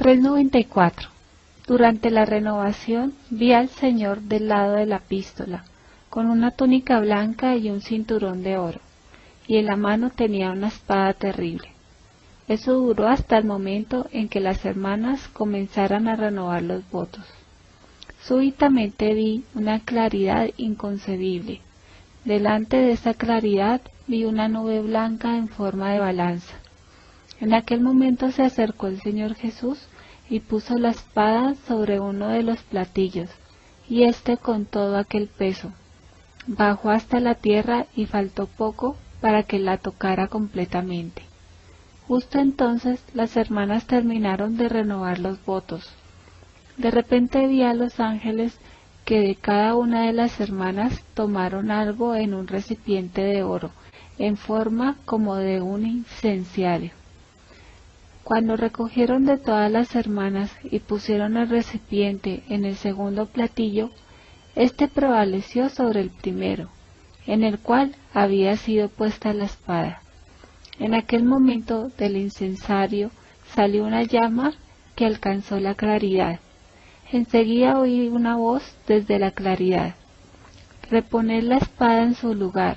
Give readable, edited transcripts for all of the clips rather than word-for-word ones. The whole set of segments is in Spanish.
394. Durante la renovación vi al Señor del lado de la epístola, con una túnica blanca y un cinturón de oro, y en la mano tenía una espada terrible. Eso duró hasta el momento en que las hermanas comenzaran a renovar los votos. Súbitamente vi una claridad inconcebible. Delante de esa claridad vi una nube blanca en forma de balanza. En aquel momento se acercó el Señor Jesús y puso la espada sobre uno de los platillos, y éste con todo aquel peso bajó hasta la tierra y faltó poco para que la tocara completamente. Justo entonces las hermanas terminaron de renovar los votos. De repente vi a los ángeles que de cada una de las hermanas tomaron algo en un recipiente de oro, en forma como de un incenciario. Cuando recogieron de todas las hermanas y pusieron el recipiente en el segundo platillo, éste prevaleció sobre el primero, en el cual había sido puesta la espada. En aquel momento del incensario salió una llama que alcanzó la claridad. Enseguida oí una voz desde la claridad: reponed la espada en su lugar,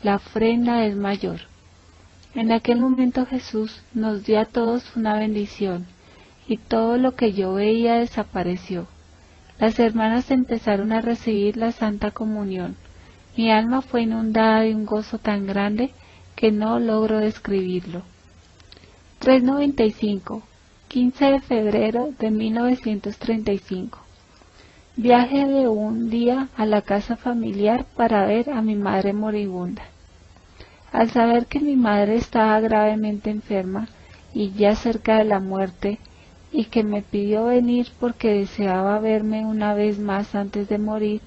la ofrenda es mayor. En aquel momento Jesús nos dio a todos una bendición, y todo lo que yo veía desapareció. Las hermanas empezaron a recibir la Santa Comunión. Mi alma fue inundada de un gozo tan grande que no logro describirlo. 395. 15 de febrero de 1935. Viaje de un día a la casa familiar para ver a mi madre moribunda. Al saber que mi madre estaba gravemente enferma y ya cerca de la muerte, y que me pidió venir porque deseaba verme una vez más antes de morir,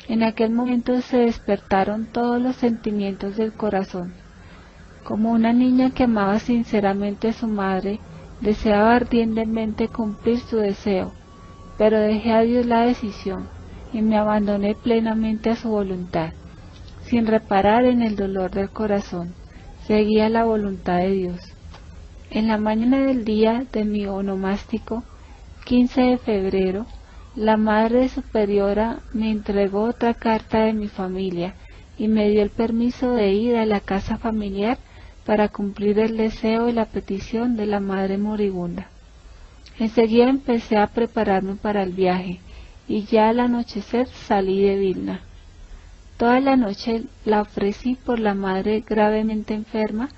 en aquel momento se despertaron todos los sentimientos del corazón. Como una niña que amaba sinceramente a su madre, deseaba ardientemente cumplir su deseo, pero dejé a Dios la decisión y me abandoné plenamente a su voluntad. Sin reparar en el dolor del corazón, seguía la voluntad de Dios. En la mañana del día de mi onomástico, 15 de febrero, la Madre Superiora me entregó otra carta de mi familia y me dio el permiso de ir a la casa familiar para cumplir el deseo y la petición de la Madre moribunda. Enseguida empecé a prepararme para el viaje y ya al anochecer salí de Vilna. Toda la noche la ofrecí por la Madre gravemente enferma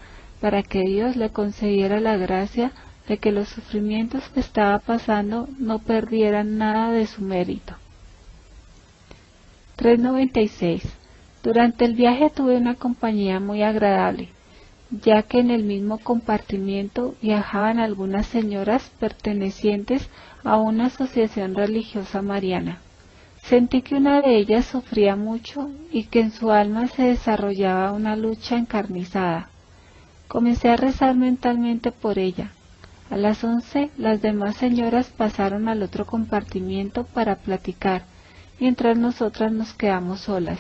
para que Dios le concediera la gracia de que los sufrimientos que estaba pasando no perdieran nada de su mérito. 396. Durante el viaje tuve una compañía muy agradable, ya que en el mismo compartimiento viajaban algunas señoras pertenecientes a una asociación religiosa mariana. Sentí que una de ellas sufría mucho y que en su alma se desarrollaba una lucha encarnizada. Comencé a rezar mentalmente por ella. A las 11 las demás señoras pasaron al otro compartimiento para platicar, mientras nosotras nos quedamos solas.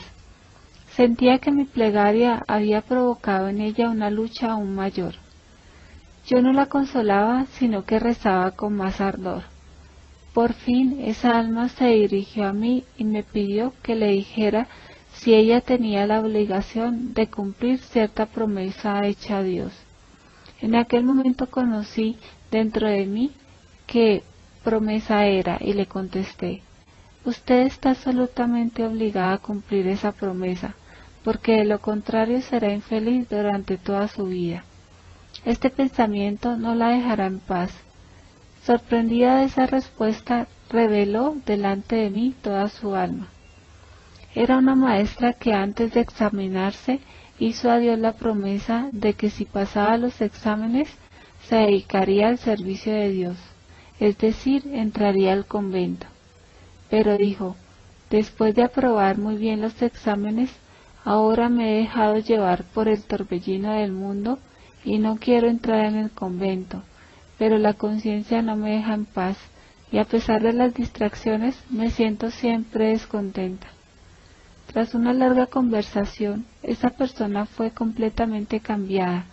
Sentía que mi plegaria había provocado en ella una lucha aún mayor. Yo no la consolaba, sino que rezaba con más ardor. Por fin esa alma se dirigió a mí y me pidió que le dijera si ella tenía la obligación de cumplir cierta promesa hecha a Dios. En aquel momento conocí dentro de mí qué promesa era y le contesté: usted está absolutamente obligada a cumplir esa promesa, porque de lo contrario será infeliz durante toda su vida. Este pensamiento no la dejará en paz. Sorprendida de esa respuesta, reveló delante de mí toda su alma. Era una maestra que antes de examinarse hizo a Dios la promesa de que si pasaba los exámenes se dedicaría al servicio de Dios, es decir, entraría al convento. Pero dijo: después de aprobar muy bien los exámenes, ahora me he dejado llevar por el torbellino del mundo y no quiero entrar en el convento, pero la conciencia no me deja en paz y a pesar de las distracciones me siento siempre descontenta. Tras una larga conversación, esa persona fue completamente cambiada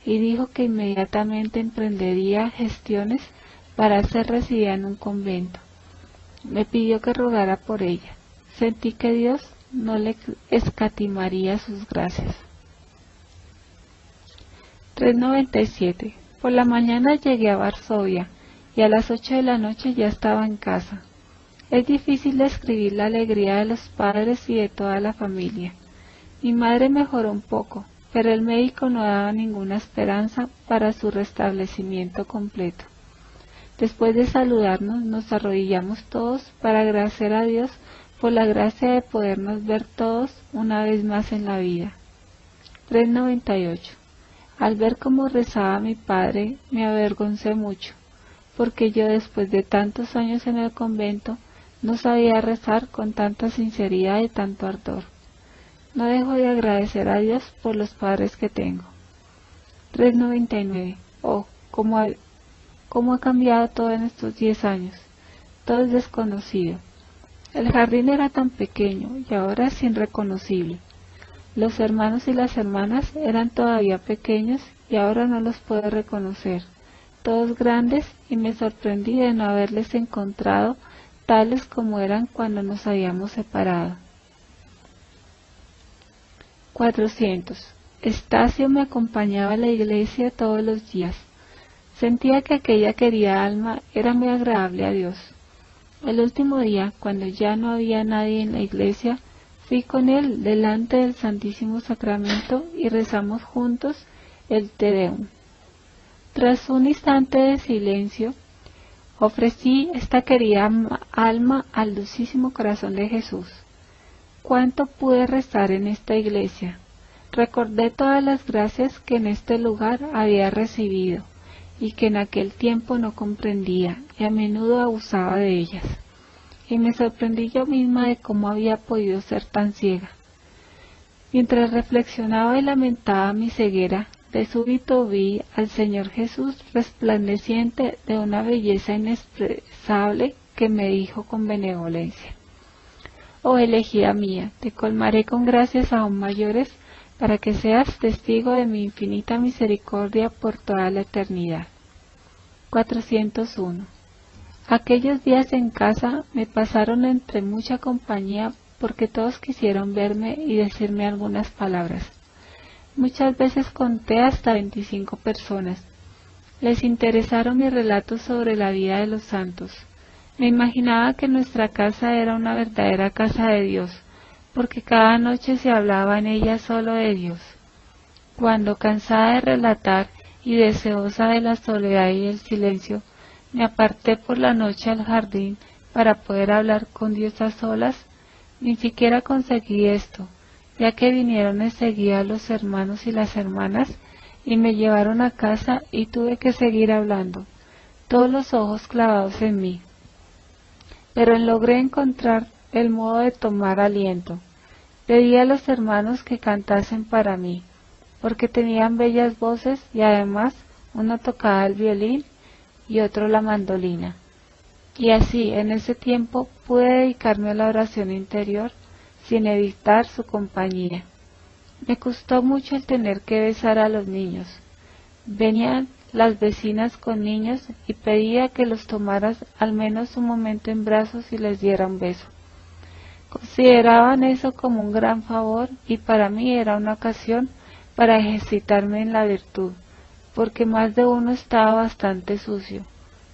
y dijo que inmediatamente emprendería gestiones para ser recibida en un convento. Me pidió que rogara por ella. Sentí que Dios no le escatimaría sus gracias. 397. Por la mañana llegué a Varsovia y a las 8 de la noche ya estaba en casa. Es difícil describir la alegría de los padres y de toda la familia. Mi madre mejoró un poco, pero el médico no daba ninguna esperanza para su restablecimiento completo. Después de saludarnos, nos arrodillamos todos para agradecer a Dios por la gracia de podernos ver todos una vez más en la vida. 398. Al ver cómo rezaba mi padre, me avergoncé mucho, porque yo después de tantos años en el convento, no sabía rezar con tanta sinceridad y tanto ardor. No dejo de agradecer a Dios por los padres que tengo. 399. Oh, cómo ha cambiado todo en estos 10 años. Todo es desconocido. El jardín era tan pequeño y ahora es irreconocible. Los hermanos y las hermanas eran todavía pequeños y ahora no los puedo reconocer. Todos grandes, y me sorprendí de no haberles encontrado tales como eran cuando nos habíamos separado. 400. Estacio me acompañaba a la iglesia todos los días. Sentía que aquella querida alma era muy agradable a Dios. El último día, cuando ya no había nadie en la iglesia, fui con él delante del Santísimo Sacramento y rezamos juntos el Te Deum. Tras un instante de silencio, ofrecí esta querida alma al dulcísimo corazón de Jesús. ¿Cuánto pude rezar en esta iglesia? Recordé todas las gracias que en este lugar había recibido y que en aquel tiempo no comprendía y a menudo abusaba de ellas. Y me sorprendí yo misma de cómo había podido ser tan ciega. Mientras reflexionaba y lamentaba mi ceguera, de súbito vi al Señor Jesús resplandeciente de una belleza inexpresable que me dijo con benevolencia: Oh elegida mía, te colmaré con gracias aún mayores para que seas testigo de mi infinita misericordia por toda la eternidad. 401. Aquellos días en casa me pasaron entre mucha compañía porque todos quisieron verme y decirme algunas palabras. Muchas veces conté hasta 25 personas. Les interesaron mis relatos sobre la vida de los santos. Me imaginaba que nuestra casa era una verdadera casa de Dios, porque cada noche se hablaba en ella solo de Dios. Cuando, cansada de relatar y deseosa de la soledad y el silencio, me aparté por la noche al jardín para poder hablar con Dios a solas, ni siquiera conseguí esto, ya que vinieron enseguida los hermanos y las hermanas y me llevaron a casa y tuve que seguir hablando, todos los ojos clavados en mí. Pero logré encontrar el modo de tomar aliento. Pedí a los hermanos que cantasen para mí, porque tenían bellas voces y además uno tocaba el violín y otro la mandolina. Y así, en ese tiempo, pude dedicarme a la oración interior sin evitar su compañía. Me costó mucho el tener que besar a los niños. Venían las vecinas con niños y pedía que los tomaras al menos un momento en brazos y les diera un beso. Consideraban eso como un gran favor y para mí era una ocasión para ejercitarme en la virtud, porque más de uno estaba bastante sucio,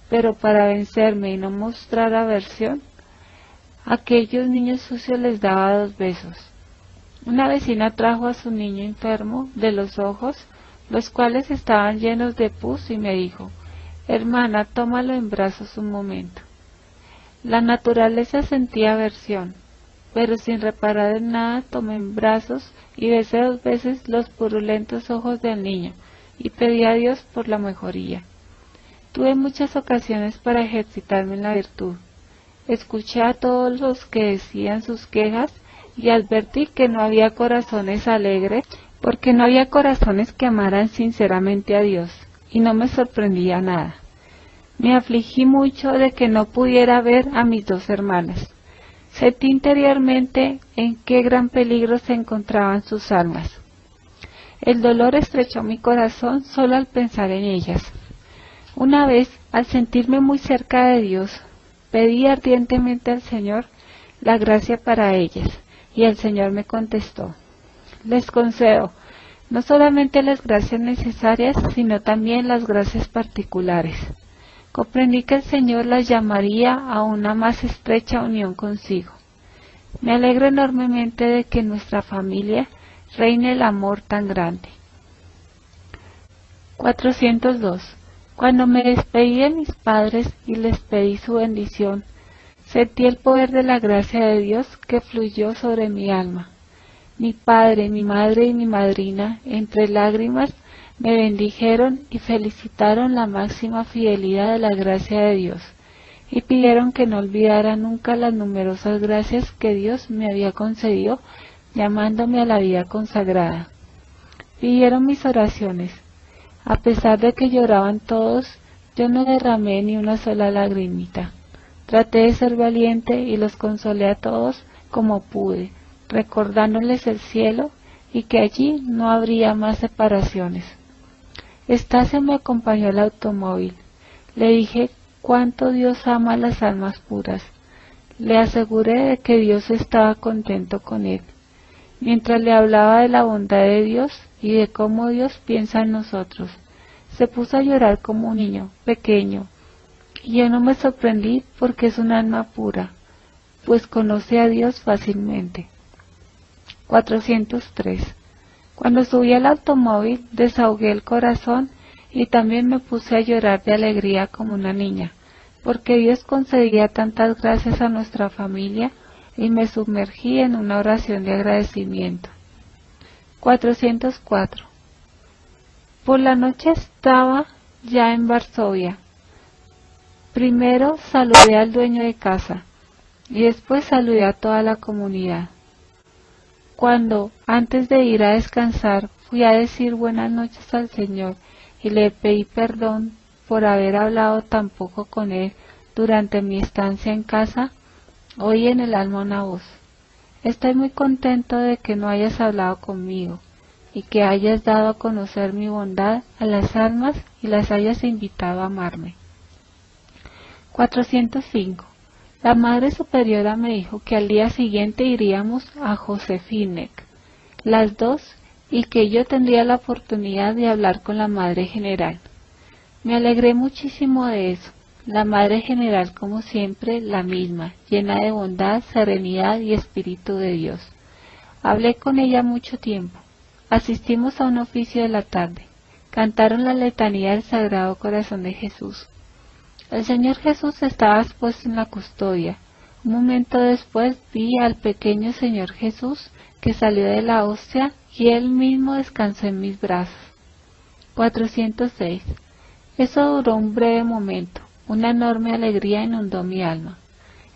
pero para vencerme y no mostrar aversión, a aquellos niños sucios les daba 2 besos. Una vecina trajo a su niño enfermo de los ojos, los cuales estaban llenos de pus, y me dijo: hermana, tómalo en brazos un momento. La naturaleza sentía aversión, pero sin reparar en nada tomé en brazos y besé 2 veces los purulentos ojos del niño, y pedí a Dios por la mejoría. Tuve muchas ocasiones para ejercitarme en la virtud. Escuché a todos los que decían sus quejas y advertí que no había corazones alegres, porque no había corazones que amaran sinceramente a Dios, y no me sorprendía nada. Me afligí mucho de que no pudiera ver a mis 2 hermanas. Sentí interiormente en qué gran peligro se encontraban sus almas. El dolor estrechó mi corazón solo al pensar en ellas. Una vez, al sentirme muy cerca de Dios, pedí ardientemente al Señor la gracia para ellas, y el Señor me contestó: les concedo no solamente las gracias necesarias, sino también las gracias particulares. Comprendí que el Señor las llamaría a una más estrecha unión consigo. Me alegro enormemente de que en nuestra familia reine el amor tan grande. 402. Cuando me despedí de mis padres y les pedí su bendición, sentí el poder de la gracia de Dios que fluyó sobre mi alma. Mi padre, mi madre y mi madrina, entre lágrimas, me bendijeron y felicitaron la máxima fidelidad de la gracia de Dios, y pidieron que no olvidara nunca las numerosas gracias que Dios me había concedido, llamándome a la vida consagrada. Pidieron mis oraciones. A pesar de que lloraban todos, yo no derramé ni una sola lagrimita. Traté de ser valiente y los consolé a todos como pude, recordándoles el cielo y que allí no habría más separaciones. Estacio me acompañó al automóvil. Le dije cuánto Dios ama a las almas puras. Le aseguré de que Dios estaba contento con él. Mientras le hablaba de la bondad de Dios y de cómo Dios piensa en nosotros, se puso a llorar como un niño pequeño, y yo no me sorprendí porque es un alma pura, pues conoce a Dios fácilmente. 403. Cuando subí al automóvil desahogué el corazón y también me puse a llorar de alegría como una niña, porque Dios concedía tantas gracias a nuestra familia, y me sumergí en una oración de agradecimiento. 404. Por la noche estaba ya en Varsovia. Primero saludé al dueño de casa y después saludé a toda la comunidad. Cuando, antes de ir a descansar, fui a decir buenas noches al Señor y le pedí perdón por haber hablado tan poco con Él durante mi estancia en casa, oí en el alma una voz: estoy muy contento de que no hayas hablado conmigo y que hayas dado a conocer mi bondad a las almas y las hayas invitado a amarme. 405. La Madre Superiora me dijo que al día siguiente iríamos a Josefinek, las dos, y que yo tendría la oportunidad de hablar con la Madre General. Me alegré muchísimo de eso. La Madre General, como siempre, la misma, llena de bondad, serenidad y Espíritu de Dios. Hablé con ella mucho tiempo. Asistimos a un oficio de la tarde. Cantaron la letanía del Sagrado Corazón de Jesús. El Señor Jesús estaba expuesto en la custodia. Un momento después vi al pequeño Señor Jesús que salió de la hostia y Él mismo descansó en mis brazos. 406. Eso duró un breve momento. Una enorme alegría inundó mi alma.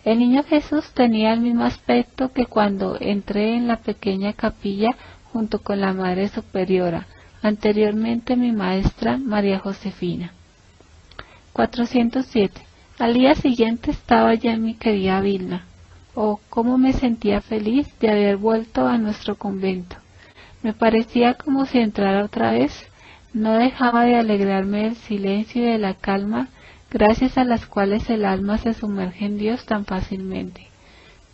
El niño Jesús tenía el mismo aspecto que cuando entré en la pequeña capilla junto con la Madre Superiora, anteriormente mi maestra María Josefina. 407. Al día siguiente estaba ya en mi querida Vilna. Oh, cómo me sentía feliz de haber vuelto a nuestro convento. Me parecía como si entrara otra vez. No dejaba de alegrarme del silencio y de la calma, gracias a las cuales el alma se sumerge en Dios tan fácilmente.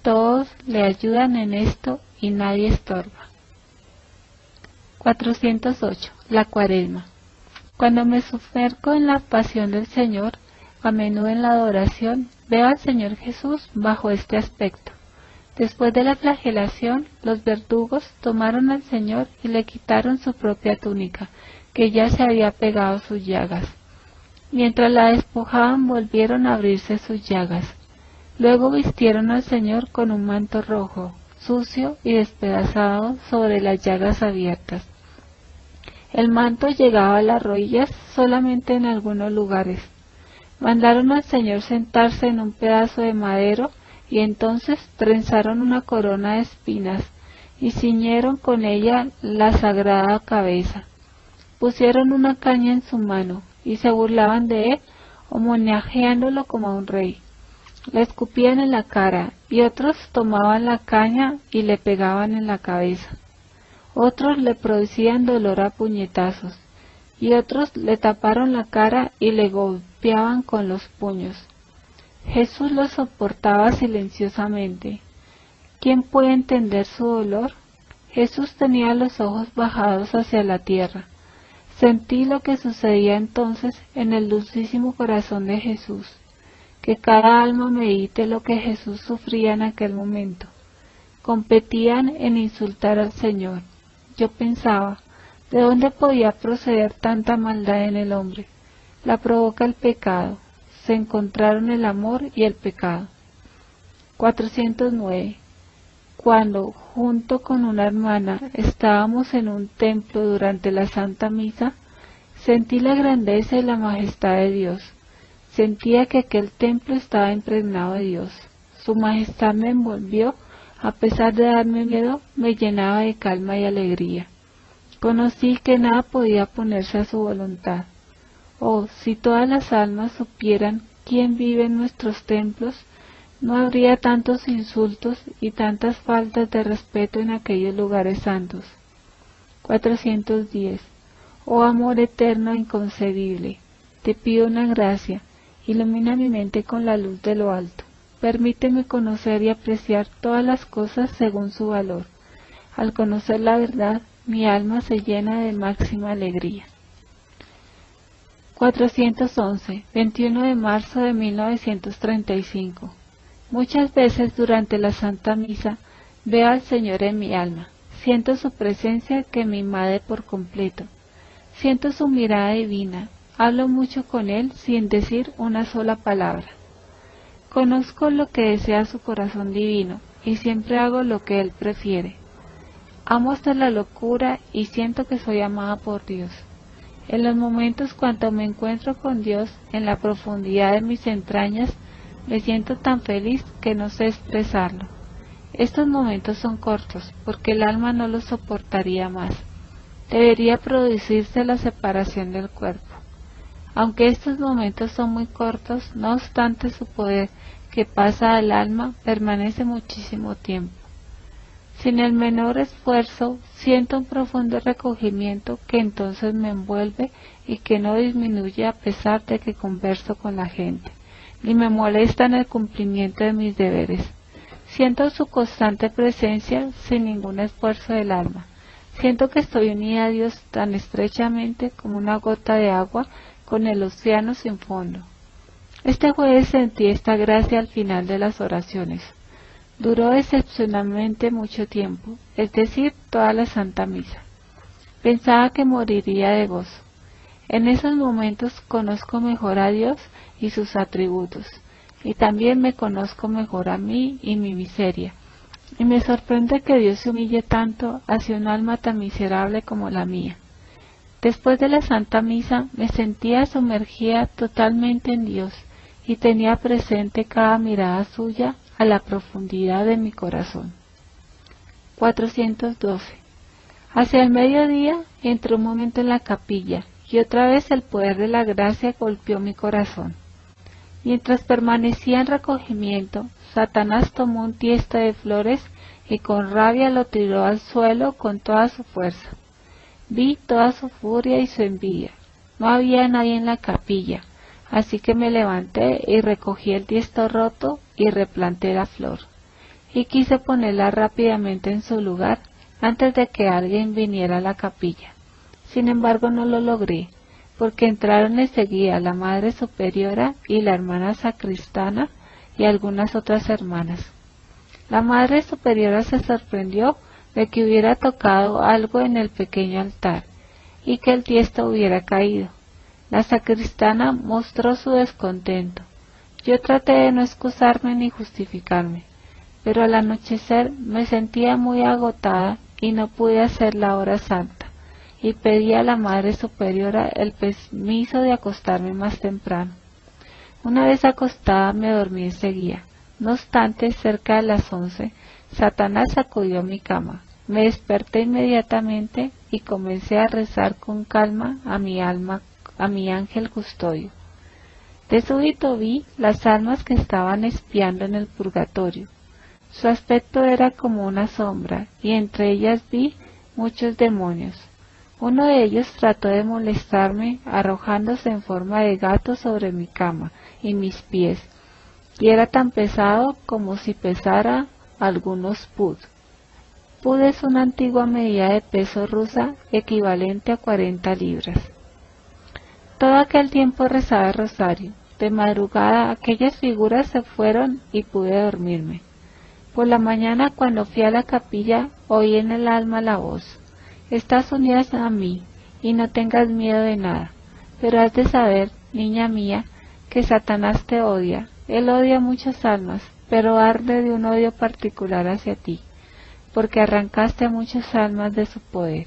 Todos le ayudan en esto y nadie estorba. 408. La Cuaresma. Cuando me sumerjo en la pasión del Señor, a menudo en la adoración, veo al Señor Jesús bajo este aspecto. Después de la flagelación, los verdugos tomaron al Señor y le quitaron su propia túnica, que ya se había pegado a sus llagas. Mientras la despojaban, volvieron a abrirse sus llagas. Luego vistieron al Señor con un manto rojo, sucio y despedazado sobre las llagas abiertas. El manto llegaba a las rodillas solamente en algunos lugares. Mandaron al Señor sentarse en un pedazo de madero y entonces trenzaron una corona de espinas y ciñeron con ella la sagrada cabeza. Pusieron una caña en su mano y se burlaban de él, homenajeándolo como a un rey. Le escupían en la cara y otros tomaban la caña y le pegaban en la cabeza. Otros le producían dolor a puñetazos, y otros le taparon la cara y le golpeaban con los puños. Jesús lo soportaba silenciosamente. ¿Quién puede entender su dolor? Jesús tenía los ojos bajados hacia la tierra. Sentí lo que sucedía entonces en el dulcísimo corazón de Jesús. Que cada alma medite lo que Jesús sufría en aquel momento. Competían en insultar al Señor. Yo pensaba, ¿de dónde podía proceder tanta maldad en el hombre? La provoca el pecado. Se encontraron el amor y el pecado. 409. Cuando, junto con una hermana, estábamos en un templo durante la Santa Misa, sentí la grandeza y la majestad de Dios. Sentía que aquel templo estaba impregnado de Dios. Su majestad me envolvió, a pesar de darme miedo, me llenaba de calma y alegría. Conocí que nada podía ponerse a su voluntad. Oh, si todas las almas supieran quién vive en nuestros templos, no habría tantos insultos y tantas faltas de respeto en aquellos lugares santos. 410. Oh amor eterno e inconcebible, te pido una gracia, ilumina mi mente con la luz de lo alto. Permíteme conocer y apreciar todas las cosas según su valor. Al conocer la verdad, mi alma se llena de máxima alegría. 411. 21 de marzo de 1935. Muchas veces durante la Santa Misa veo al Señor en mi alma. Siento su presencia que me invade por completo. Siento su mirada divina. Hablo mucho con Él sin decir una sola palabra. Conozco lo que desea su corazón divino y siempre hago lo que Él prefiere. Amo hasta la locura y siento que soy amada por Dios. En los momentos cuando me encuentro con Dios en la profundidad de mis entrañas, me siento tan feliz que no sé expresarlo. Estos momentos son cortos, porque el alma no los soportaría más. Debería producirse la separación del cuerpo. Aunque estos momentos son muy cortos, no obstante su poder que pasa al alma permanece muchísimo tiempo. Sin el menor esfuerzo, siento un profundo recogimiento que entonces me envuelve y que no disminuye a pesar de que converso con la gente, ni me molesta en el cumplimiento de mis deberes. Siento su constante presencia sin ningún esfuerzo del alma. Siento que estoy unida a Dios tan estrechamente como una gota de agua con el océano sin fondo. Este jueves sentí esta gracia al final de las oraciones. Duró excepcionalmente mucho tiempo, es decir, toda la Santa Misa. Pensaba que moriría de gozo. En esos momentos conozco mejor a Dios y sus atributos, y también me conozco mejor a mí y mi miseria, y me sorprende que Dios se humille tanto hacia un alma tan miserable como la mía. Después de la Santa Misa me sentía sumergida totalmente en Dios, y tenía presente cada mirada suya a la profundidad de mi corazón. 412. Hacia el mediodía entré un momento en la capilla, y otra vez el poder de la gracia golpeó mi corazón. Mientras permanecía en recogimiento, Satanás tomó un tiesto de flores y con rabia lo tiró al suelo con toda su fuerza. Vi toda su furia y su envidia. No había nadie en la capilla, así que me levanté y recogí el tiesto roto y replanté la flor, y quise ponerla rápidamente en su lugar antes de que alguien viniera a la capilla. Sin embargo, no lo logré, porque entraron enseguida la Madre Superiora y la hermana sacristana y algunas otras hermanas. La Madre Superiora se sorprendió de que hubiera tocado algo en el pequeño altar y que el tiesto hubiera caído. La sacristana mostró su descontento. Yo traté de no excusarme ni justificarme, pero al anochecer me sentía muy agotada y no pude hacer la hora santa, y pedí a la Madre Superiora el permiso de acostarme más temprano. Una vez acostada me dormí enseguida. No obstante, cerca de las 11, Satanás sacudió mi cama. Me desperté inmediatamente y comencé a rezar con calma a mi alma, a mi ángel custodio. De súbito vi las almas que estaban espiando en el purgatorio. Su aspecto era como una sombra, y entre ellas vi muchos demonios. Uno de ellos trató de molestarme arrojándose en forma de gato sobre mi cama y mis pies, y era tan pesado como si pesara algunos pud. Pud es una antigua medida de peso rusa equivalente a 40 libras. Todo aquel tiempo rezaba el rosario. De madrugada aquellas figuras se fueron y pude dormirme. Por la mañana, cuando fui a la capilla, oí en el alma la voz: estás unida a mí, y no tengas miedo de nada, pero has de saber, niña mía, que Satanás te odia. Él odia muchas almas, pero arde de un odio particular hacia ti, porque arrancaste a muchas almas de su poder.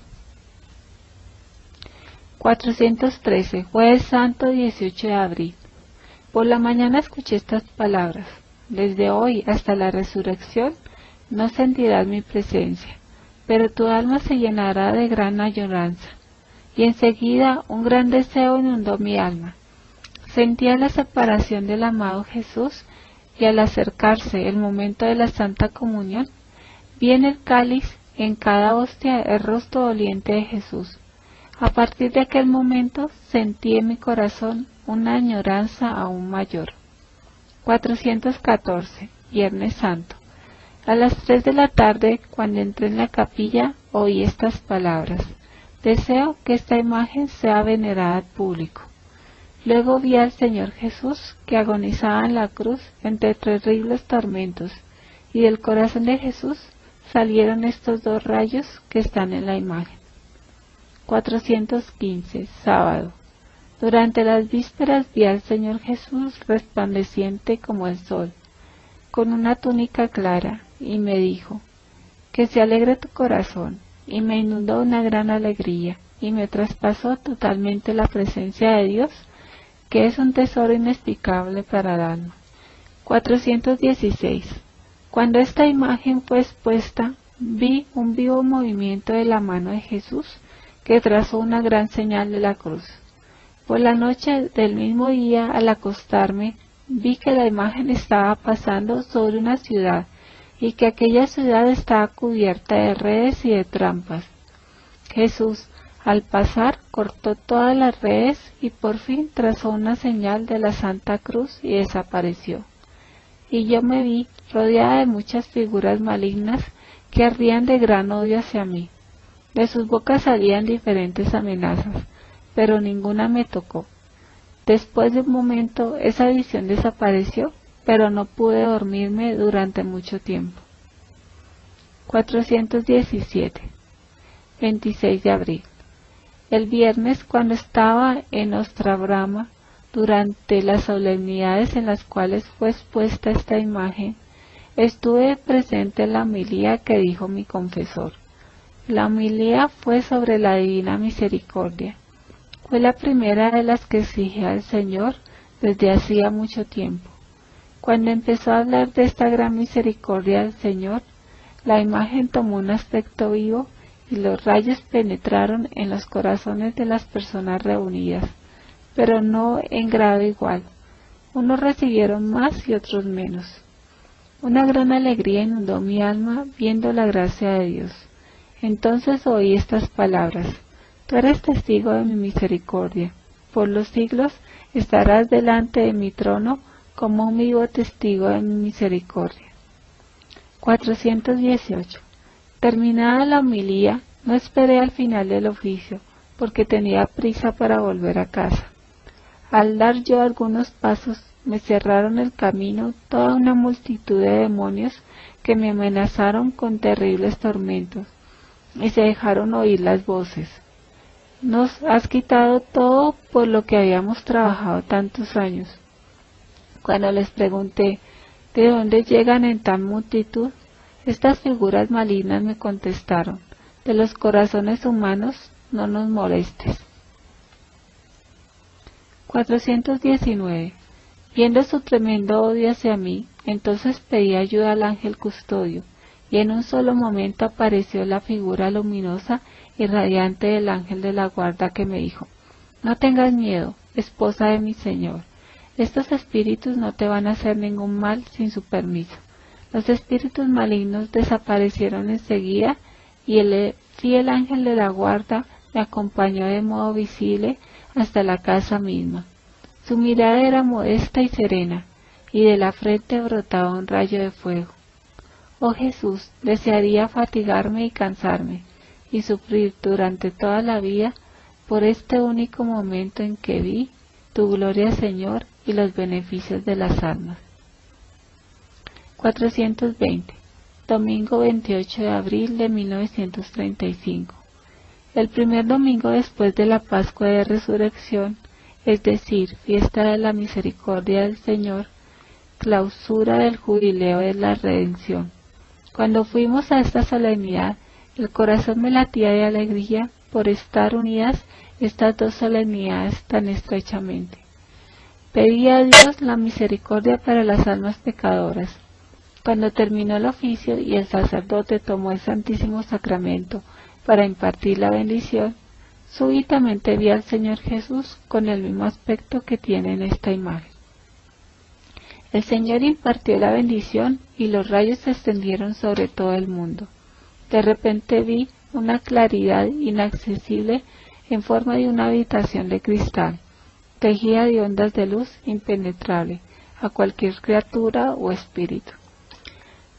413. Jueves Santo, 18 de abril. Por la mañana escuché estas palabras: desde hoy hasta la resurrección no sentirás mi presencia, pero tu alma se llenará de gran añoranza. Y enseguida un gran deseo inundó mi alma. Sentía la separación del amado Jesús, y al acercarse el momento de la Santa Comunión, vi en el cáliz, en cada hostia, el rostro doliente de Jesús. A partir de aquel momento sentí en mi corazón una añoranza aún mayor. 414. Viernes Santo. A las 3 de la tarde, cuando entré en la capilla, oí estas palabras: deseo que esta imagen sea venerada al público. Luego vi al Señor Jesús, que agonizaba en la cruz entre terribles tormentos, y del corazón de Jesús salieron estos dos rayos que están en la imagen. 415. Sábado. Durante las vísperas vi al Señor Jesús resplandeciente como el sol, con una túnica clara, y me dijo: que se alegre tu corazón, y me inundó una gran alegría, y me traspasó totalmente la presencia de Dios, que es un tesoro inexplicable para el alma. 416. Cuando esta imagen fue expuesta, vi un vivo movimiento de la mano de Jesús, que trazó una gran señal de la cruz. Por la noche del mismo día, al acostarme, vi que la imagen estaba pasando sobre una ciudad, y que aquella ciudad estaba cubierta de redes y de trampas. Jesús, al pasar, cortó todas las redes y por fin trazó una señal de la Santa Cruz y desapareció. Y yo me vi rodeada de muchas figuras malignas que ardían de gran odio hacia mí. De sus bocas salían diferentes amenazas, pero ninguna me tocó. Después de un momento esa visión desapareció, pero no pude dormirme durante mucho tiempo. 417. 26 de abril. El viernes, cuando estaba en Ostrabrama, durante las solemnidades en las cuales fue expuesta esta imagen, estuve presente en la homilía que dijo mi confesor. La homilía fue sobre la divina misericordia. Fue la primera de las que exigía al Señor desde hacía mucho tiempo. Cuando empezó a hablar de esta gran misericordia del Señor, la imagen tomó un aspecto vivo y los rayos penetraron en los corazones de las personas reunidas, pero no en grado igual. Unos recibieron más y otros menos. Una gran alegría inundó mi alma viendo la gracia de Dios. Entonces oí estas palabras: tú eres testigo de mi misericordia. Por los siglos estarás delante de mi trono como un vivo testigo de mi misericordia. 418. Terminada la homilía, no esperé al final del oficio, porque tenía prisa para volver a casa. Al dar yo algunos pasos, me cerraron el camino toda una multitud de demonios que me amenazaron con terribles tormentos, y se dejaron oír las voces: nos has quitado todo por lo que habíamos trabajado tantos años. Cuando les pregunté de dónde llegan en tal multitud, estas figuras malignas me contestaron: de los corazones humanos no nos molestes. 419. Viendo su tremendo odio hacia mí, entonces pedí ayuda al ángel custodio, y en un solo momento apareció la figura luminosa y radiante del ángel de la guarda, que me dijo: no tengas miedo, esposa de mi Señor. Estos espíritus no te van a hacer ningún mal sin su permiso. Los espíritus malignos desaparecieron enseguida, y el fiel ángel de la guarda me acompañó de modo visible hasta la casa misma. Su mirada era modesta y serena, y de la frente brotaba un rayo de fuego. Oh Jesús, desearía fatigarme y cansarme, y sufrir durante toda la vida por este único momento en que vi tu gloria, Señor, y los beneficios de las almas. 420. Domingo 28 de abril de 1935. El primer domingo después de la Pascua de Resurrección, es decir, fiesta de la misericordia del Señor, clausura del jubileo de la redención. Cuando fuimos a esta solemnidad, el corazón me latía de alegría por estar unidas estas dos solemnidades tan estrechamente. Pedí a Dios la misericordia para las almas pecadoras. Cuando terminó el oficio y el sacerdote tomó el Santísimo Sacramento para impartir la bendición, súbitamente vi al Señor Jesús con el mismo aspecto que tiene en esta imagen. El Señor impartió la bendición y los rayos se extendieron sobre todo el mundo. De repente vi una claridad inaccesible en forma de una habitación de cristal, tejida de ondas de luz impenetrable a cualquier criatura o espíritu.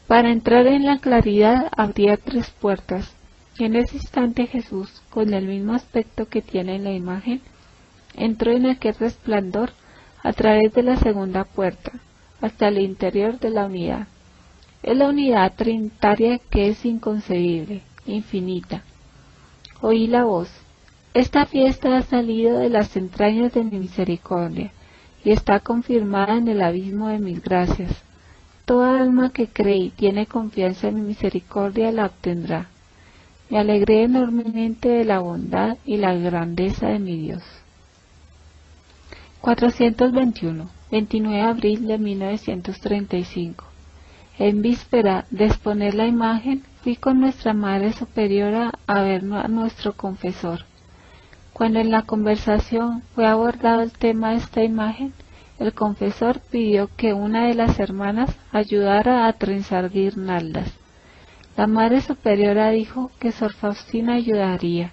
Para entrar en la claridad habría 3 puertas, y en ese instante Jesús, con el mismo aspecto que tiene en la imagen, entró en aquel resplandor a través de la segunda puerta, hasta el interior de la unidad. Es la unidad trinitaria que es inconcebible, infinita. Oí la voz: esta fiesta ha salido de las entrañas de mi misericordia, y está confirmada en el abismo de mis gracias. Toda alma que cree y tiene confianza en mi misericordia la obtendrá. Me alegré enormemente de la bondad y la grandeza de mi Dios. 421. 29 de abril de 1935. En víspera de exponer la imagen, fui con nuestra Madre Superiora a ver a nuestro confesor. Cuando en la conversación fue abordado el tema de esta imagen, el confesor pidió que una de las hermanas ayudara a trenzar guirnaldas. La Madre Superiora dijo que Sor Faustina ayudaría.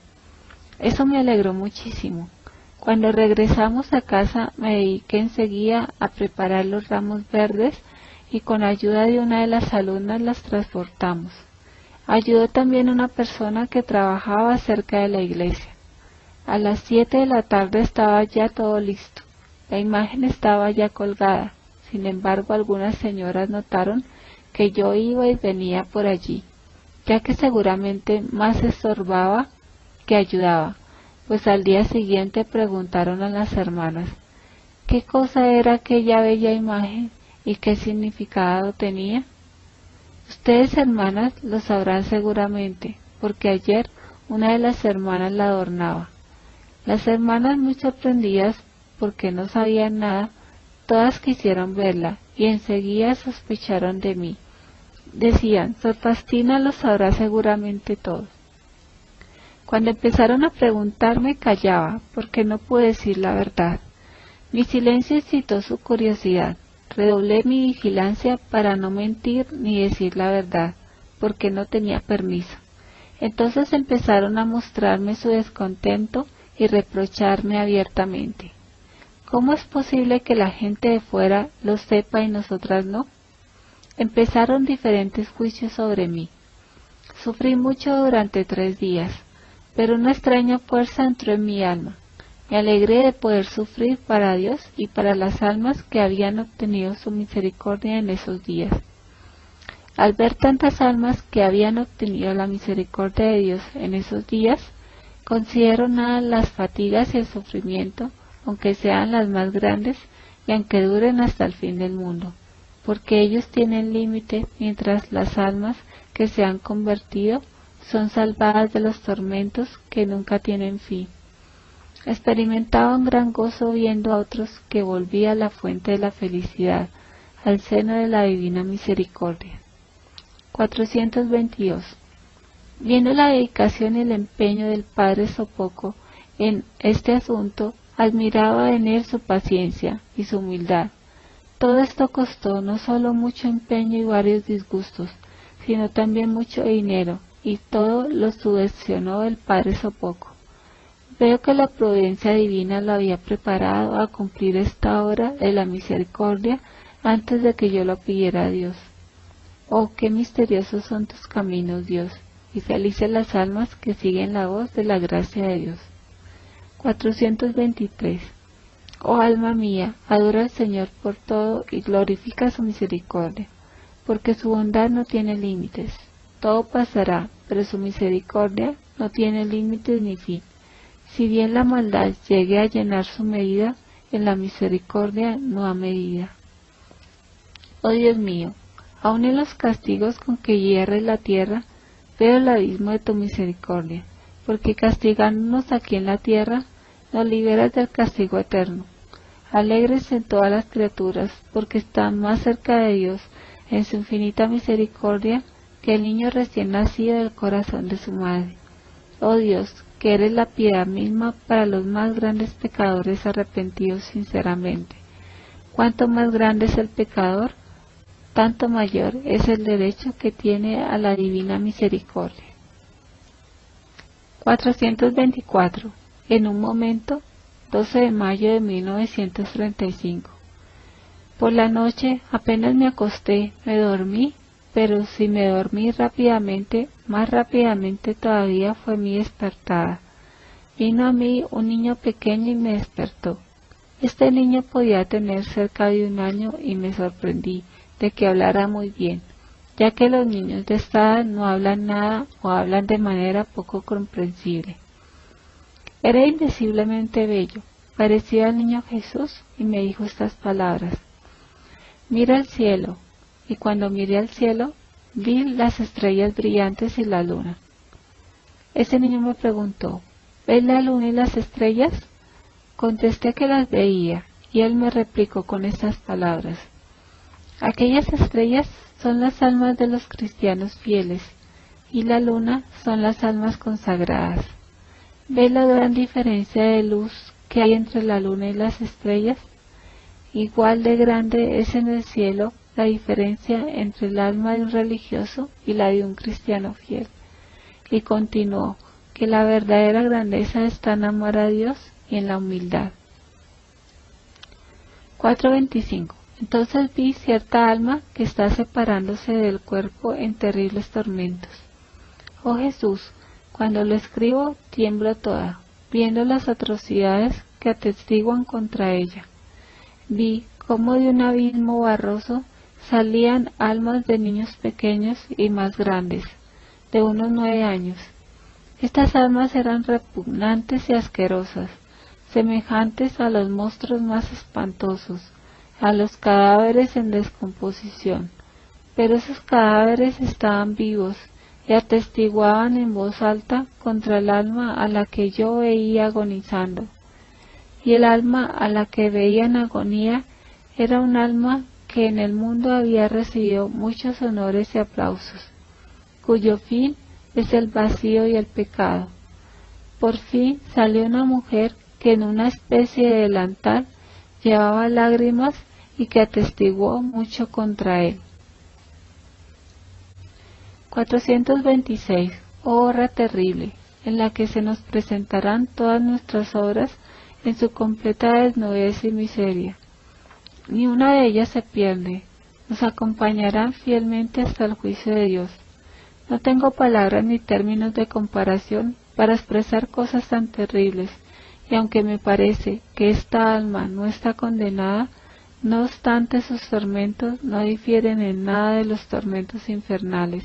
Eso me alegró muchísimo. Cuando regresamos a casa me dediqué enseguida a preparar los ramos verdes y con ayuda de una de las alumnas las transportamos. Ayudó también una persona que trabajaba cerca de la iglesia. A las 7 de la tarde estaba ya todo listo. La imagen estaba ya colgada. Sin embargo, algunas señoras notaron que yo iba y venía por allí, ya que seguramente más estorbaba que ayudaba, pues al día siguiente preguntaron a las hermanas qué cosa era aquella bella imagen y qué significado tenía. Ustedes, hermanas, lo sabrán seguramente, porque ayer una de las hermanas la adornaba. Las hermanas, muy sorprendidas porque no sabían nada, todas quisieron verla y enseguida sospecharon de mí. Decían: Sor Faustina lo sabrá seguramente todo. Cuando empezaron a preguntarme callaba, porque no pude decir la verdad. Mi silencio excitó su curiosidad. Redoblé mi vigilancia para no mentir ni decir la verdad, porque no tenía permiso. Entonces empezaron a mostrarme su descontento y reprocharme abiertamente. ¿Cómo es posible que la gente de fuera lo sepa y nosotras no? Empezaron diferentes juicios sobre mí. Sufrí mucho durante 3 días, pero una extraña fuerza entró en mi alma. Me alegré de poder sufrir para Dios y para las almas que habían obtenido su misericordia en esos días. Al ver tantas almas que habían obtenido la misericordia de Dios en esos días, considero nada las fatigas y el sufrimiento, aunque sean las más grandes y aunque duren hasta el fin del mundo, porque ellos tienen límite, mientras las almas que se han convertido son salvadas de los tormentos que nunca tienen fin. Experimentaba un gran gozo viendo a otros que volvía a la fuente de la felicidad, al seno de la divina misericordia. 422. Viendo la dedicación y el empeño del Padre Sopoco en este asunto, admiraba en él su paciencia y su humildad. Todo esto costó no solo mucho empeño y varios disgustos, sino también mucho dinero, y todo lo subvencionó el Padre Sopoco. Veo que la providencia divina lo había preparado a cumplir esta obra de la misericordia antes de que yo lo pidiera a Dios. Oh, qué misteriosos son tus caminos, Dios, y felices las almas que siguen la voz de la gracia de Dios. 423. Oh alma mía, adora al Señor por todo y glorifica su misericordia, porque su bondad no tiene límites. Todo pasará, pero su misericordia no tiene límites ni fin. Si bien la maldad llegue a llenar su medida, en la misericordia no ha medida. Oh Dios mío, aun en los castigos con que hierres la tierra, veo el abismo de tu misericordia, porque castigándonos aquí en la tierra, nos liberas del castigo eterno. Alegres en todas las criaturas, porque están más cerca de Dios en su infinita misericordia que el niño recién nacido del corazón de su madre. Oh Dios, que eres la piedad misma para los más grandes pecadores arrepentidos sinceramente. Cuanto más grande es el pecador, tanto mayor es el derecho que tiene a la divina misericordia. 424. En un momento, 12 de mayo de 1935. Por la noche apenas me acosté, me dormí, pero si me dormí rápidamente, más rápidamente todavía fue mi despertada. Vino a mí un niño pequeño y me despertó. Este niño podía tener cerca de 1 año y me sorprendí de que hablara muy bien, ya que los niños de esta edad no hablan nada o hablan de manera poco comprensible. Era invisiblemente bello, parecía al niño Jesús y me dijo estas palabras: mira al cielo. Y cuando miré al cielo, vi las estrellas brillantes y la luna. Ese niño me preguntó: ¿ves la luna y las estrellas? Contesté que las veía, y él me replicó con estas palabras: aquellas estrellas son las almas de los cristianos fieles, y la luna son las almas consagradas. ¿Ves la gran diferencia de luz que hay entre la luna y las estrellas? Igual de grande es en el cielo la diferencia entre el alma de un religioso y la de un cristiano fiel. Y continuó que la verdadera grandeza está en amar a Dios y en la humildad. 425. Entonces vi cierta alma que está separándose del cuerpo en terribles tormentos. Oh Jesús, cuando lo escribo tiemblo toda, viendo las atrocidades que atestiguan contra ella. Vi cómo de un abismo barroso salían almas de niños pequeños y más grandes, de unos 9 años. Estas almas eran repugnantes y asquerosas, semejantes a los monstruos más espantosos, a los cadáveres en descomposición, pero esos cadáveres estaban vivos y atestiguaban en voz alta contra el alma a la que yo veía agonizando. Y el alma a la que veía en agonía era un alma que en el mundo había recibido muchos honores y aplausos, cuyo fin es el vacío y el pecado. Por fin salió una mujer que en una especie de delantal llevaba lágrimas y que atestiguó mucho contra él. 426. Oh hora terrible, en la que se nos presentarán todas nuestras obras en su completa desnudez y miseria. Ni una de ellas se pierde, nos acompañarán fielmente hasta el juicio de Dios. No tengo palabras ni términos de comparación para expresar cosas tan terribles, y aunque me parece que esta alma no está condenada, no obstante sus tormentos no difieren en nada de los tormentos infernales,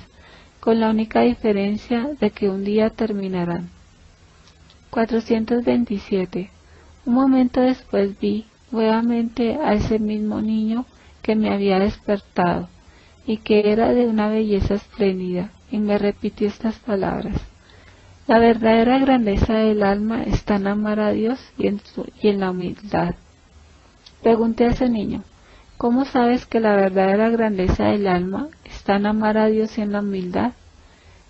con la única diferencia de que un día terminarán. 427. Un momento después vi nuevamente a ese mismo niño que me había despertado y que era de una belleza espléndida, y me repitió estas palabras: la verdadera grandeza del alma está en amar a Dios y en la humildad. Pregunté a ese niño: ¿cómo sabes que la verdadera grandeza del alma está en amar a Dios y en la humildad?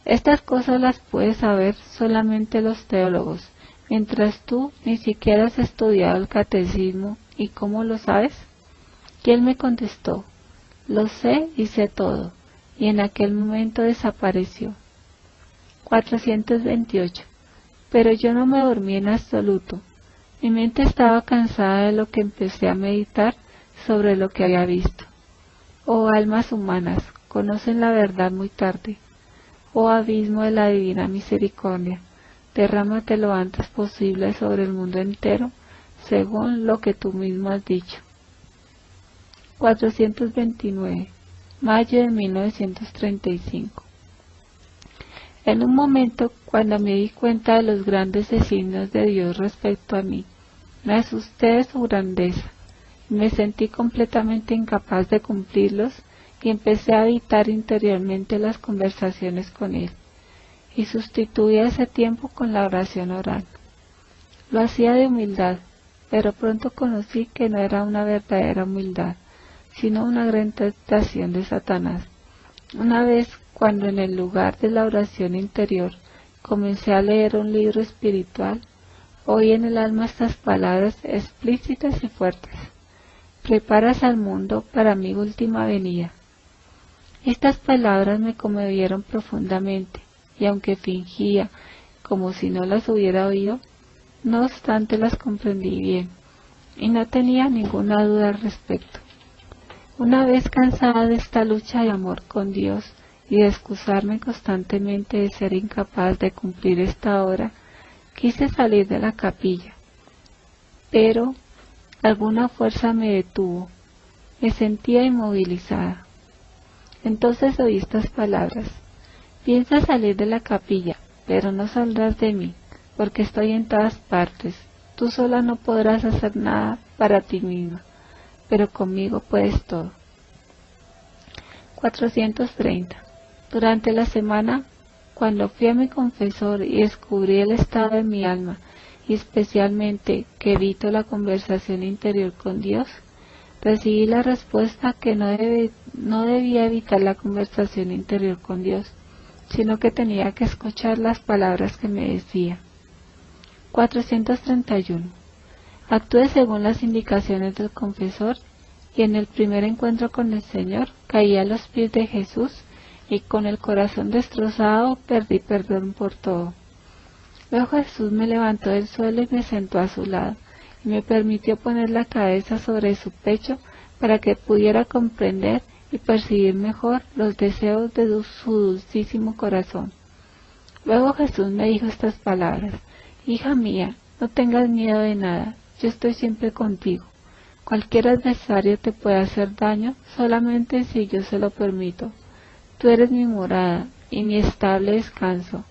Estas cosas las pueden saber solamente los teólogos, mientras tú ni siquiera has estudiado el catecismo. ¿Y cómo lo sabes? Y él me contestó: lo sé y sé todo, y en aquel momento desapareció. 428. Pero yo no me dormí en absoluto. Mi mente estaba cansada de lo que empecé a meditar sobre lo que había visto. Oh almas humanas, conocen la verdad muy tarde. Oh abismo de la divina misericordia, derrámate lo antes posible sobre el mundo entero, según lo que tú mismo has dicho. 429. Mayo de 1935. En un momento, cuando me di cuenta de los grandes designios de Dios respecto a mí, me asusté de su grandeza, y me sentí completamente incapaz de cumplirlos, y empecé a evitar interiormente las conversaciones con Él, y sustituí ese tiempo con la oración oral. Lo hacía de humildad, pero pronto conocí que no era una verdadera humildad, sino una gran tentación de Satanás. Una vez, cuando en el lugar de la oración interior comencé a leer un libro espiritual, oí en el alma estas palabras explícitas y fuertes: preparas al mundo para mi última venida. Estas palabras me conmovieron profundamente, y aunque fingía como si no las hubiera oído, no obstante las comprendí bien, y no tenía ninguna duda al respecto. Una vez cansada de esta lucha de amor con Dios y de excusarme constantemente de ser incapaz de cumplir esta obra, quise salir de la capilla, pero alguna fuerza me detuvo. Me sentía inmovilizada. Entonces oí estas palabras: piensa salir de la capilla, pero no saldrás de mí, porque estoy en todas partes. Tú sola no podrás hacer nada para ti misma, pero conmigo puedes todo. 430. Durante la semana, cuando fui a mi confesor y descubrí el estado de mi alma, y especialmente que evito la conversación interior con Dios, recibí la respuesta que no debía evitar la conversación interior con Dios, sino que tenía que escuchar las palabras que me decía. 431. Actúe según las indicaciones del confesor, y en el primer encuentro con el Señor caí a los pies de Jesús, y con el corazón destrozado pedí perdón por todo. Luego Jesús me levantó del suelo y me sentó a su lado, y me permitió poner la cabeza sobre su pecho para que pudiera comprender y percibir mejor los deseos de su dulcísimo corazón. Luego Jesús me dijo estas palabras: hija mía, no tengas miedo de nada, yo estoy siempre contigo. Cualquier adversario te puede hacer daño solamente si yo se lo permito. Tú eres mi morada y mi estable descanso.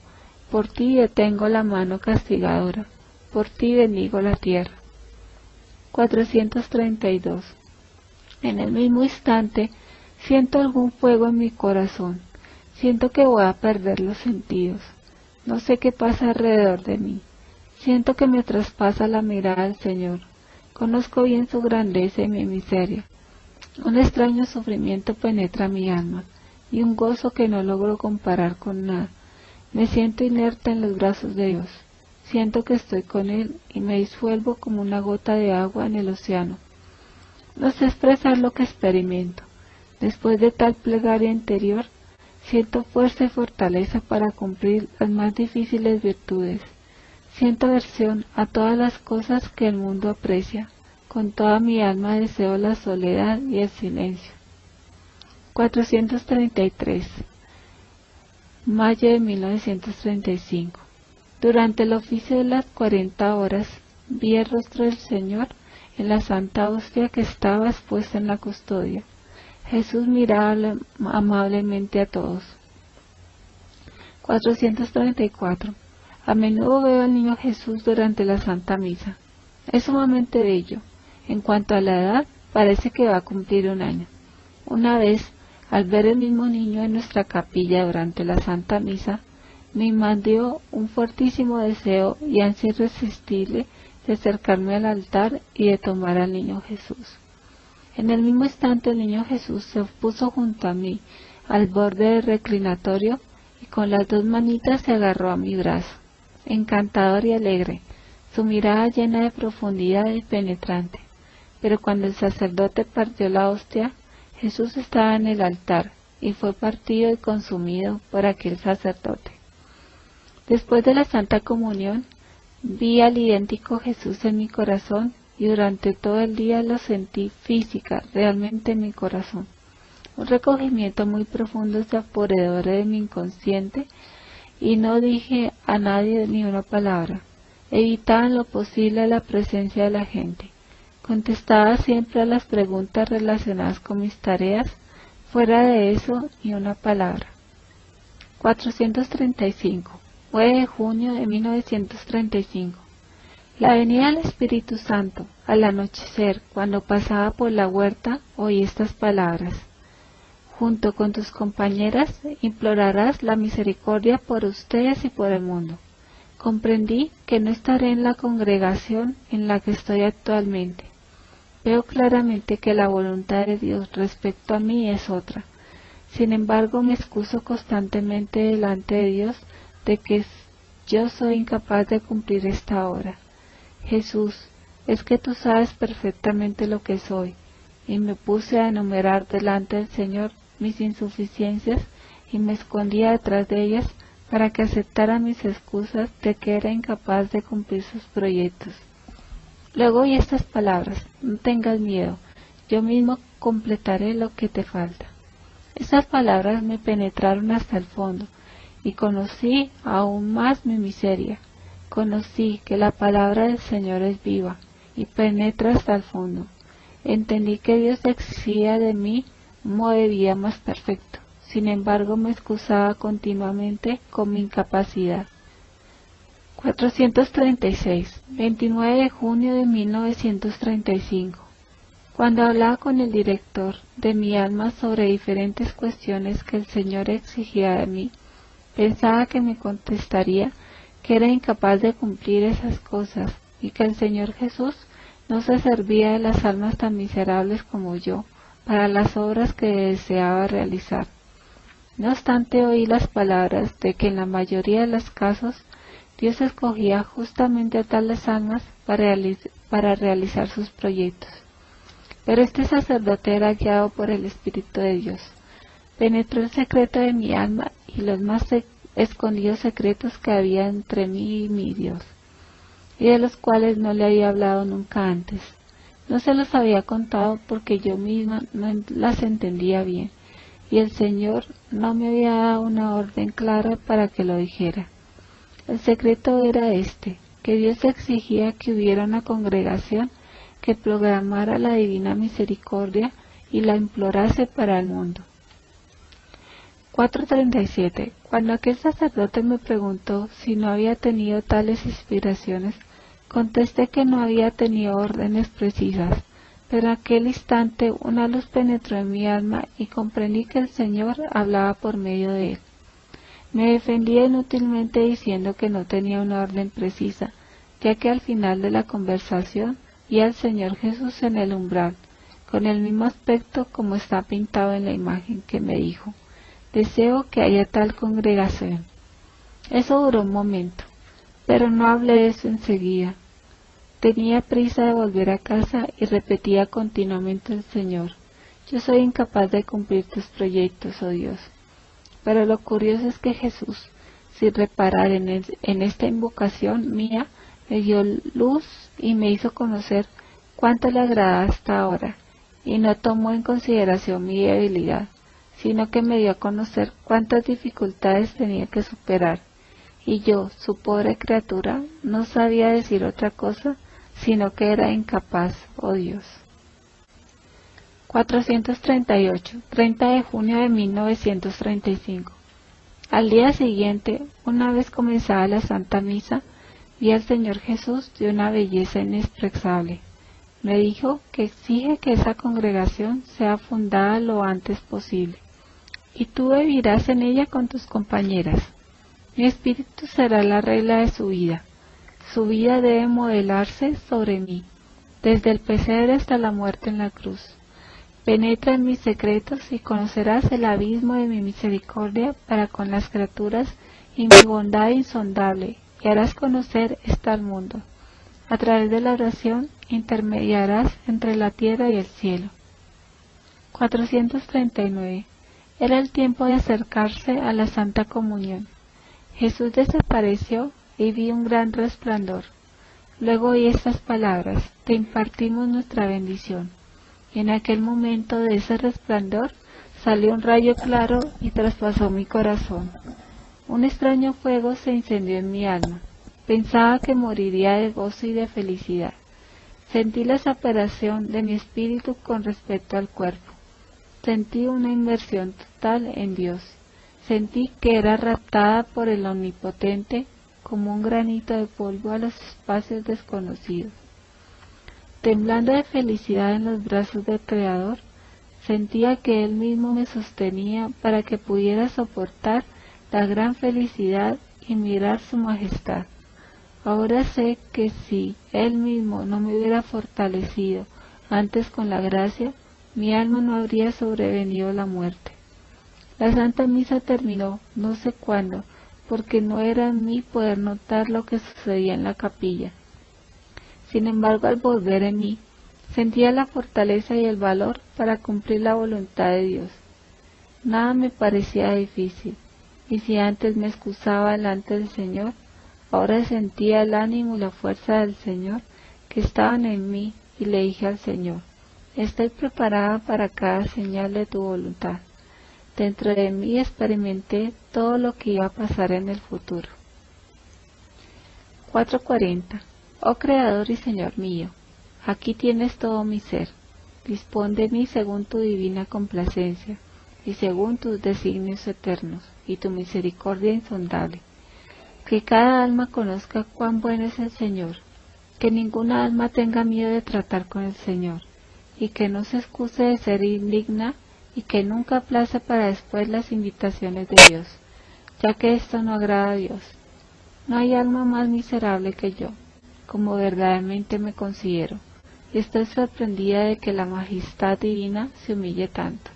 Por ti detengo la mano castigadora, por ti bendigo la tierra. 432. En el mismo instante siento algún fuego en mi corazón, siento que voy a perder los sentidos, no sé qué pasa alrededor de mí, siento que me traspasa la mirada del Señor, conozco bien su grandeza y mi miseria, un extraño sufrimiento penetra mi alma, y un gozo que no logro comparar con nada. Me siento inerte en los brazos de Dios, siento que estoy con Él y me disuelvo como una gota de agua en el océano. No sé expresar lo que experimento. Después de tal plegaria interior, siento fuerza y fortaleza para cumplir las más difíciles virtudes. Siento aversión a todas las cosas que el mundo aprecia. Con toda mi alma deseo la soledad y el silencio. 433. Mayo de 1935. Durante el oficio de las 40 horas, vi el rostro del Señor en la Santa Hostia que estaba expuesta en la custodia. Jesús miraba amablemente a todos. 434. A menudo veo al niño Jesús durante la Santa Misa. Es sumamente bello. En cuanto a la edad, parece que va a cumplir 1 año. Una vez, al ver el mismo niño en nuestra capilla durante la Santa Misa, me invadió un fuertísimo deseo y ansia irresistible de acercarme al altar y de tomar al niño Jesús. En el mismo instante el niño Jesús se puso junto a mí, al borde del reclinatorio, y con las 2 manitas se agarró a mi brazo, encantador y alegre, su mirada llena de profundidad y penetrante. Pero cuando el sacerdote partió la hostia, Jesús estaba en el altar, y fue partido y consumido por aquel sacerdote. Después de la Santa Comunión, vi al idéntico Jesús en mi corazón y durante todo el día lo sentí física, realmente en mi corazón. Un recogimiento muy profundo se apoderó de mi inconsciente y no dije a nadie ni una palabra. Evitaba en lo posible la presencia de la gente. Contestaba siempre a las preguntas relacionadas con mis tareas, fuera de eso ni una palabra. 435. 9 de junio de 1935. La venida del Espíritu Santo, al anochecer, cuando pasaba por la huerta, oí estas palabras. Junto con tus compañeras implorarás la misericordia por ustedes y por el mundo. Comprendí que no estaré en la congregación en la que estoy actualmente. Veo claramente que la voluntad de Dios respecto a mí es otra. Sin embargo, me excuso constantemente delante de Dios de que yo soy incapaz de cumplir esta obra. Jesús, es que tú sabes perfectamente lo que soy, y me puse a enumerar delante del Señor mis insuficiencias y me escondía detrás de ellas para que aceptara mis excusas de que era incapaz de cumplir sus proyectos. Luego oí estas palabras: no tengas miedo, yo mismo completaré lo que te falta. Estas palabras me penetraron hasta el fondo y conocí aún más mi miseria. Conocí que la palabra del Señor es viva y penetra hasta el fondo. Entendí que Dios exigía de mí un modo de vida más perfecto. Sin embargo, me excusaba continuamente con mi incapacidad. 436. 29 de junio de 1935. Cuando hablaba con el director de mi alma sobre diferentes cuestiones que el Señor exigía de mí, pensaba que me contestaría que era incapaz de cumplir esas cosas y que el Señor Jesús no se servía de las almas tan miserables como yo para las obras que deseaba realizar. No obstante, oí las palabras de que en la mayoría de los casos Dios escogía justamente a tales almas para realizar sus proyectos. Pero este sacerdote era guiado por el Espíritu de Dios. Penetró el secreto de mi alma y los más escondidos secretos que había entre mí y mi Dios, y de los cuales no le había hablado nunca antes. No se los había contado porque yo misma no las entendía bien, y el Señor no me había dado una orden clara para que lo dijera. El secreto era este, que Dios exigía que hubiera una congregación que proclamara la divina misericordia y la implorase para el mundo. 437. Cuando aquel sacerdote me preguntó si no había tenido tales inspiraciones, contesté que no había tenido órdenes precisas, pero en aquel instante una luz penetró en mi alma y comprendí que el Señor hablaba por medio de él. Me defendía inútilmente diciendo que no tenía una orden precisa, ya que al final de la conversación vi al Señor Jesús en el umbral, con el mismo aspecto como está pintado en la imagen, que me dijo: deseo que haya tal congregación. Eso duró un momento, pero no hablé de eso enseguida. Tenía prisa de volver a casa y repetía continuamente al Señor: yo soy incapaz de cumplir tus proyectos, oh Dios. Pero lo curioso es que Jesús, sin reparar en esta invocación mía, me dio luz y me hizo conocer cuánto le agradaba hasta ahora, y no tomó en consideración mi debilidad, sino que me dio a conocer cuántas dificultades tenía que superar, y yo, su pobre criatura, no sabía decir otra cosa, sino que era incapaz, oh Dios. 438. 30 de junio de 1935. Al día siguiente, una vez comenzada la Santa Misa, vi al Señor Jesús de una belleza inexpresable. Me dijo que exige que esa congregación sea fundada lo antes posible, y tú vivirás en ella con tus compañeras. Mi espíritu será la regla de su vida. Su vida debe modelarse sobre mí, desde el pesebre hasta la muerte en la cruz. Penetra en mis secretos y conocerás el abismo de mi misericordia para con las criaturas y mi bondad insondable, y harás conocer esto al mundo. A través de la oración intermediarás entre la tierra y el cielo. 439. Era el tiempo de acercarse a la Santa Comunión. Jesús desapareció y vi un gran resplandor. Luego oí estas palabras: te impartimos nuestra bendición. Y en aquel momento de ese resplandor salió un rayo claro y traspasó mi corazón. Un extraño fuego se incendió en mi alma. Pensaba que moriría de gozo y de felicidad. Sentí la separación de mi espíritu con respecto al cuerpo. Sentí una inmersión total en Dios. Sentí que era raptada por el Omnipotente como un granito de polvo a los espacios desconocidos. Temblando de felicidad en los brazos del Creador, sentía que Él mismo me sostenía para que pudiera soportar la gran felicidad y mirar su majestad. Ahora sé que si Él mismo no me hubiera fortalecido antes con la gracia, mi alma no habría sobrevenido la muerte. La Santa Misa terminó, no sé cuándo, porque no era en mí poder notar lo que sucedía en la capilla. Sin embargo, al volver en mí, sentía la fortaleza y el valor para cumplir la voluntad de Dios. Nada me parecía difícil, y si antes me excusaba delante del Señor, ahora sentía el ánimo y la fuerza del Señor que estaban en mí, y le dije al Señor: estoy preparada para cada señal de tu voluntad. Dentro de mí experimenté todo lo que iba a pasar en el futuro. 4:40. Oh Creador y Señor mío, aquí tienes todo mi ser. Dispón de mí según tu divina complacencia, y según tus designios eternos, y tu misericordia insondable. Que cada alma conozca cuán bueno es el Señor, que ninguna alma tenga miedo de tratar con el Señor, y que no se excuse de ser indigna, y que nunca aplace para después las invitaciones de Dios, ya que esto no agrada a Dios. No hay alma más miserable que yo, como verdaderamente me considero, y estoy sorprendida de que la majestad divina se humille tanto.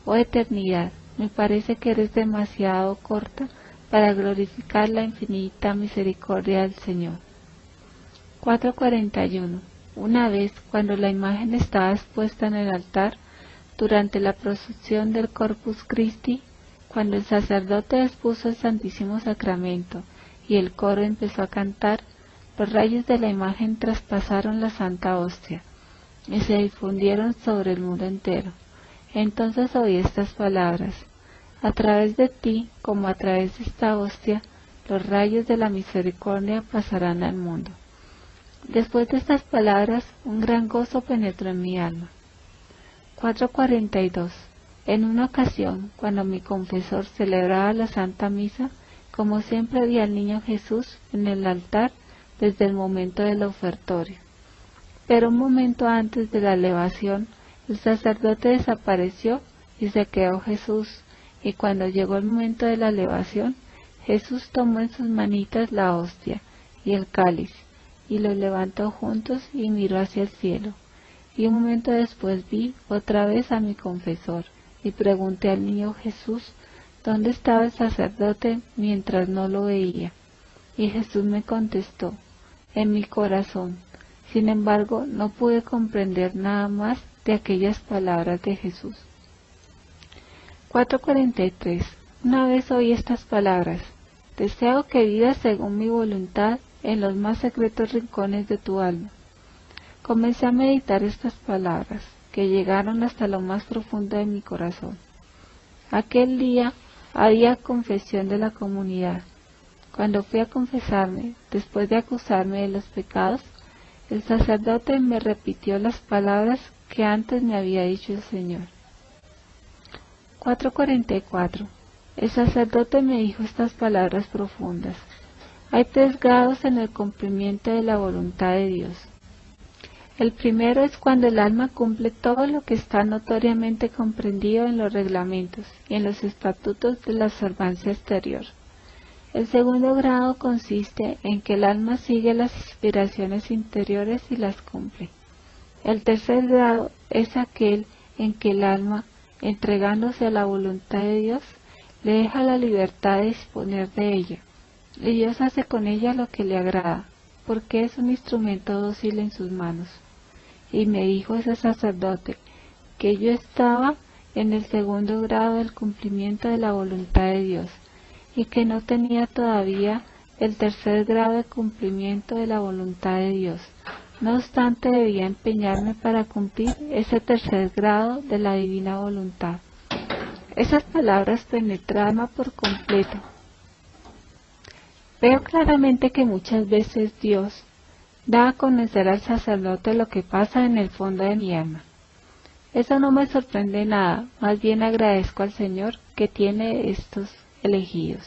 Oh Eternidad, me parece que eres demasiado corta para glorificar la infinita misericordia del Señor. 4:41. Una vez, cuando la imagen estaba expuesta en el altar, durante la procesión del Corpus Christi, cuando el sacerdote expuso el Santísimo Sacramento y el coro empezó a cantar, los rayos de la imagen traspasaron la Santa Hostia y se difundieron sobre el mundo entero. Entonces oí estas palabras: a través de ti, como a través de esta hostia, los rayos de la misericordia pasarán al mundo. Después de estas palabras, un gran gozo penetró en mi alma. 4:42. En una ocasión, cuando mi confesor celebraba la Santa Misa, como siempre vi al niño Jesús en el altar desde el momento del ofertorio. Pero un momento antes de la elevación, el sacerdote desapareció y se quedó Jesús, y cuando llegó el momento de la elevación, Jesús tomó en sus manitas la hostia y el cáliz, y los levantó juntos y miró hacia el cielo. Y un momento después vi otra vez a mi confesor, y pregunté al niño Jesús dónde estaba el sacerdote mientras no lo veía. Y Jesús me contestó: en mi corazón. Sin embargo, no pude comprender nada más de aquellas palabras de Jesús. 4:43. Una vez oí estas palabras: deseo que vivas según mi voluntad en los más secretos rincones de tu alma. Comencé a meditar estas palabras, que llegaron hasta lo más profundo de mi corazón. Aquel día había confesión de la comunidad. Cuando fui a confesarme, después de acusarme de los pecados, el sacerdote me repitió las palabras que antes me había dicho el Señor. 4:44. El sacerdote me dijo estas palabras profundas: hay 3 grados en el cumplimiento de la voluntad de Dios. El primero es cuando el alma cumple todo lo que está notoriamente comprendido en los reglamentos y en los estatutos de la observancia exterior. El segundo grado consiste en que el alma sigue las inspiraciones interiores y las cumple. El tercer grado es aquel en que el alma, entregándose a la voluntad de Dios, le deja la libertad de disponer de ella, y Dios hace con ella lo que le agrada, porque es un instrumento dócil en sus manos. Y me dijo ese sacerdote que yo estaba en el segundo grado del cumplimiento de la voluntad de Dios, y que no tenía todavía el tercer grado de cumplimiento de la voluntad de Dios. No obstante, debía empeñarme para cumplir ese tercer grado de la divina voluntad. Esas palabras penetraron por completo. Veo claramente que muchas veces Dios da a conocer al sacerdote lo que pasa en el fondo de mi alma. Eso no me sorprende nada, más bien agradezco al Señor que tiene estos elegidos.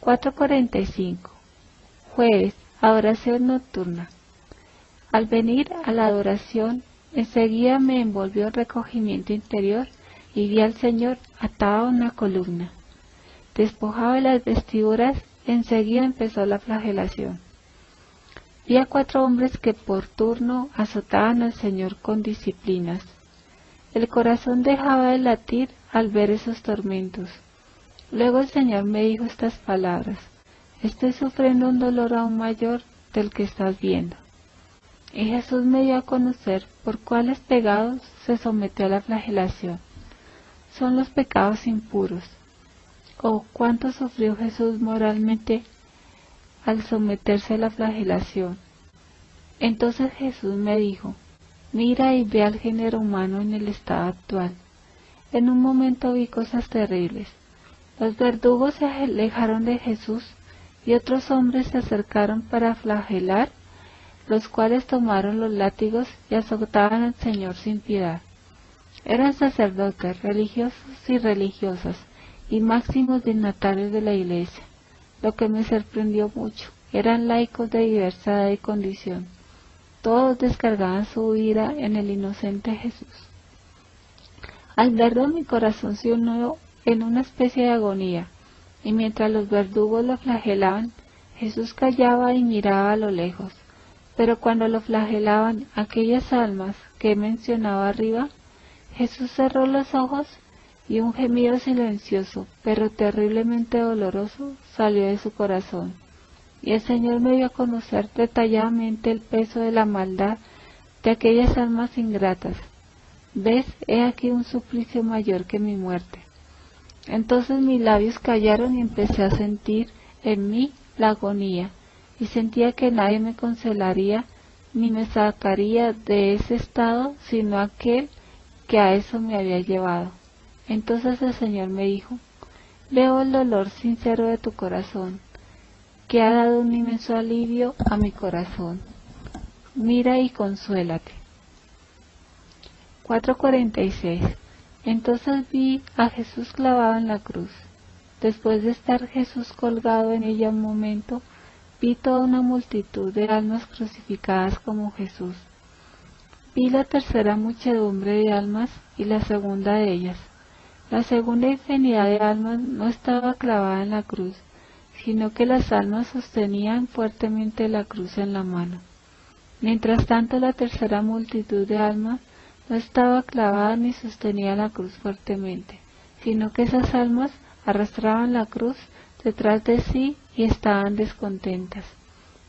4:45. Jueves, adoración nocturna. Al venir a la adoración, enseguida me envolvió el recogimiento interior y vi al Señor atado a una columna. Despojado de las vestiduras, enseguida empezó la flagelación. Vi a 4 hombres que por turno azotaban al Señor con disciplinas. El corazón dejaba de latir al ver esos tormentos. Luego el Señor me dijo estas palabras: estoy sufriendo un dolor aún mayor del que estás viendo. Y Jesús me dio a conocer por cuáles pecados se sometió a la flagelación. Son los pecados impuros. Oh, cuánto sufrió Jesús moralmente al someterse a la flagelación. Entonces Jesús me dijo: mira y ve al género humano en el estado actual. En un momento vi cosas terribles. Los verdugos se alejaron de Jesús y otros hombres se acercaron para flagelar, los cuales tomaron los látigos y azotaban al Señor sin piedad. Eran sacerdotes, religiosos y religiosas, y máximos dignatarios de la Iglesia. Lo que me sorprendió mucho, eran laicos de diversa edad y condición. Todos descargaban su ira en el inocente Jesús. Al verlo, mi corazón se unió en una especie de agonía, y mientras los verdugos lo flagelaban, Jesús callaba y miraba a lo lejos. Pero cuando lo flagelaban aquellas almas que he mencionado arriba, Jesús cerró los ojos y un gemido silencioso, pero terriblemente doloroso, salió de su corazón. Y el Señor me dio a conocer detalladamente el peso de la maldad de aquellas almas ingratas. ¿Ves? He aquí un suplicio mayor que mi muerte. Entonces mis labios callaron y empecé a sentir en mí la agonía, y sentía que nadie me consolaría ni me sacaría de ese estado sino aquel que a eso me había llevado. Entonces el Señor me dijo: veo el dolor sincero de tu corazón, que ha dado un inmenso alivio a mi corazón. Mira y consuélate. 4:46. Entonces vi a Jesús clavado en la cruz. Después de estar Jesús colgado en ella un momento, vi toda una multitud de almas crucificadas como Jesús. Vi la tercera muchedumbre de almas y la segunda de ellas. La segunda infinidad de almas no estaba clavada en la cruz, sino que las almas sostenían fuertemente la cruz en la mano. Mientras tanto, la tercera multitud de almas no estaba clavada ni sostenía la cruz fuertemente, sino que esas almas arrastraban la cruz detrás de sí y estaban descontentas.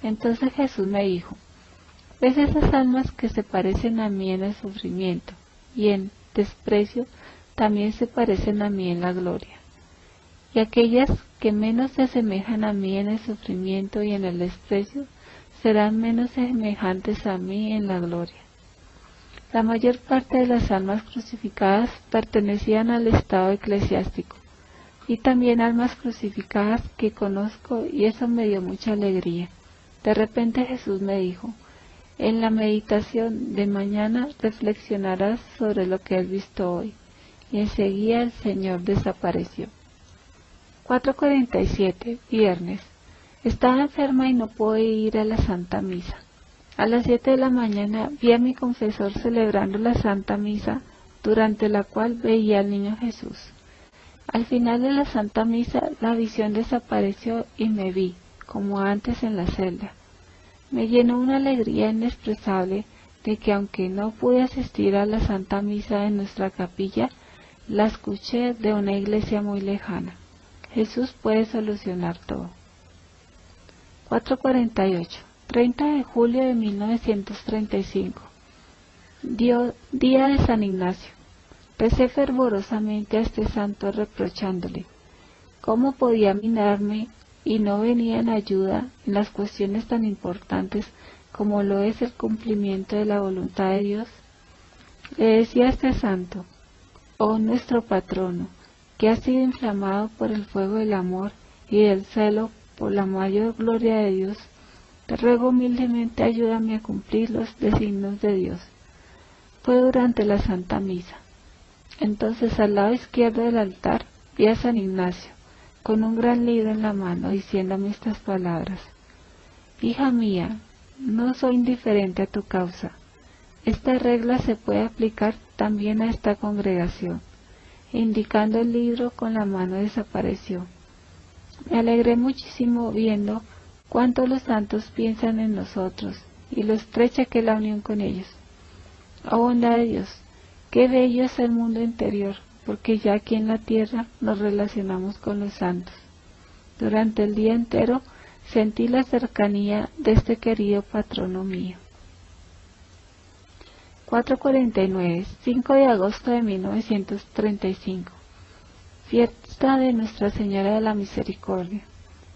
Entonces Jesús me dijo: ¿ves esas almas que se parecen a mí en el sufrimiento y en desprecio también se parecen a mí en la gloria? Y aquellas que menos se asemejan a mí en el sufrimiento y en el desprecio serán menos semejantes a mí en la gloria. La mayor parte de las almas crucificadas pertenecían al estado eclesiástico, y también almas crucificadas que conozco, y eso me dio mucha alegría. De repente Jesús me dijo: en la meditación de mañana reflexionarás sobre lo que has visto hoy. Y enseguida el Señor desapareció. 4:47. Viernes. Estaba enferma y no pude ir a la Santa Misa. A las 7 de la mañana vi a mi confesor celebrando la Santa Misa, durante la cual veía al niño Jesús. Al final de la Santa Misa la visión desapareció y me vi, como antes, en la celda. Me llenó una alegría inexpresable de que, aunque no pude asistir a la Santa Misa en nuestra capilla, la escuché de una iglesia muy lejana. Jesús puede solucionar todo. 4:48. 30 de julio de 1935. Día de San Ignacio. Recé fervorosamente a este santo reprochándole: ¿Cómo podía mirarme y no venía en ayuda en las cuestiones tan importantes como lo es el cumplimiento de la voluntad de Dios? Le decía a este santo: oh nuestro patrono, que has sido inflamado por el fuego del amor y del celo por la mayor gloria de Dios, te ruego humildemente ayúdame a cumplir los designios de Dios. Fue durante la Santa Misa. Entonces al lado izquierdo del altar vi a San Ignacio, con un gran libro en la mano, diciéndome estas palabras: hija mía, no soy indiferente a tu causa. Esta regla se puede aplicar también a esta congregación. E indicando el libro con la mano desapareció. Me alegré muchísimo viendo cuánto los santos piensan en nosotros y lo estrecha que es la unión con ellos. Oh bondad de Dios, qué bello es el mundo interior, porque ya aquí en la tierra nos relacionamos con los santos. Durante el día entero sentí la cercanía de este querido patrono mío. 449, 5 de agosto de 1935. Fiesta de Nuestra Señora de la Misericordia.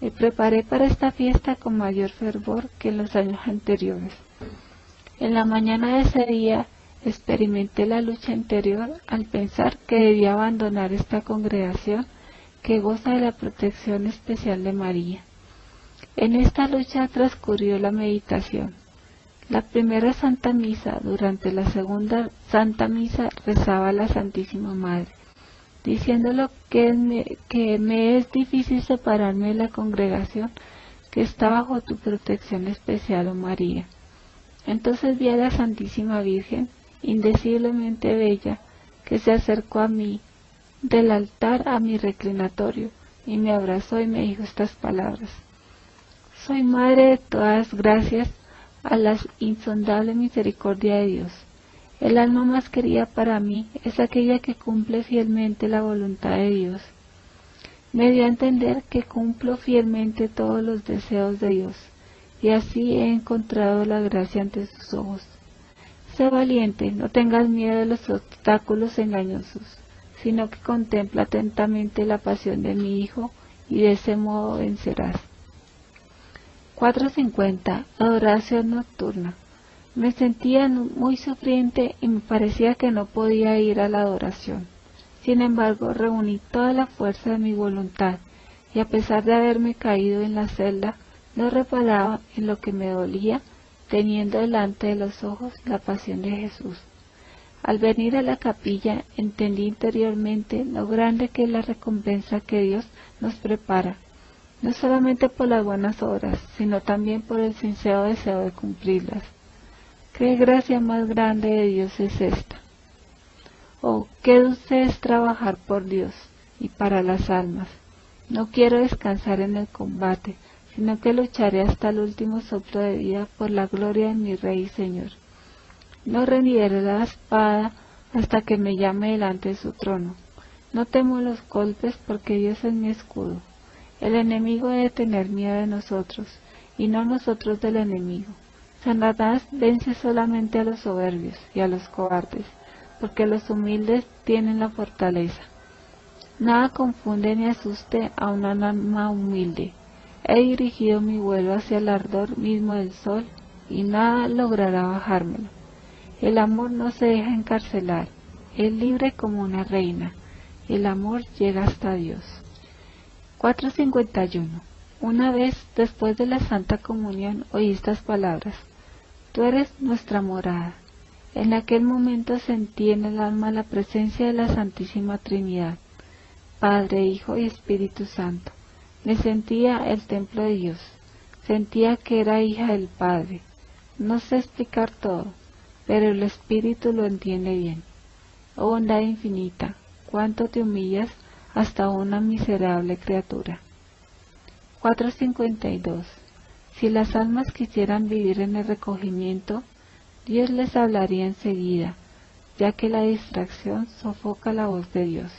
Me preparé para esta fiesta con mayor fervor que en los años anteriores. En la mañana de ese día experimenté la lucha interior al pensar que debía abandonar esta congregación que goza de la protección especial de María. En esta lucha transcurrió la meditación. La primera Santa Misa, durante la segunda Santa Misa rezaba a la Santísima Madre, diciéndolo que me es difícil separarme de la congregación que está bajo tu protección especial, oh María. Entonces vi a la Santísima Virgen, indeciblemente bella, que se acercó a mí, del altar a mi reclinatorio, y me abrazó y me dijo estas palabras: soy Madre de todas gracias a la insondable misericordia de Dios. El alma más querida para mí es aquella que cumple fielmente la voluntad de Dios. Me dio a entender que cumplo fielmente todos los deseos de Dios, y así he encontrado la gracia ante sus ojos. Sé valiente, no tengas miedo de los obstáculos engañosos, sino que contempla atentamente la pasión de mi Hijo, y de ese modo vencerás. 450. Adoración nocturna. Me sentía muy sufriente y me parecía que no podía ir a la adoración. Sin embargo, reuní toda la fuerza de mi voluntad, y a pesar de haberme caído en la celda, no reparaba en lo que me dolía, teniendo delante de los ojos la pasión de Jesús. Al venir a la capilla, entendí interiormente lo grande que es la recompensa que Dios nos prepara, no solamente por las buenas obras, sino también por el sincero deseo de cumplirlas. ¿Qué gracia más grande de Dios es esta? Oh, qué dulce es trabajar por Dios y para las almas. No quiero descansar en el combate, sino que lucharé hasta el último soplo de vida por la gloria de mi Rey y Señor. No rendiré la espada hasta que me llame delante de su trono. No temo los golpes porque Dios es mi escudo. El enemigo debe tener miedo de nosotros, y no nosotros del enemigo. Satanás vence solamente a los soberbios y a los cobardes, porque los humildes tienen la fortaleza. Nada confunde ni asuste a un alma humilde. He dirigido mi vuelo hacia el ardor mismo del sol, y nada logrará bajármelo. El amor no se deja encarcelar, es libre como una reina. El amor llega hasta Dios. 451. Una vez, después de la Santa Comunión, oí estas palabras: tú eres nuestra morada. En aquel momento sentí en el alma la presencia de la Santísima Trinidad, Padre, Hijo y Espíritu Santo. Me sentía el templo de Dios, sentía que era hija del Padre. No sé explicar todo, pero el Espíritu lo entiende bien. Oh bondad infinita, cuánto te humillas hasta una miserable criatura. 452. Si las almas quisieran vivir en el recogimiento, Dios les hablaría enseguida, ya que la distracción sofoca la voz de Dios.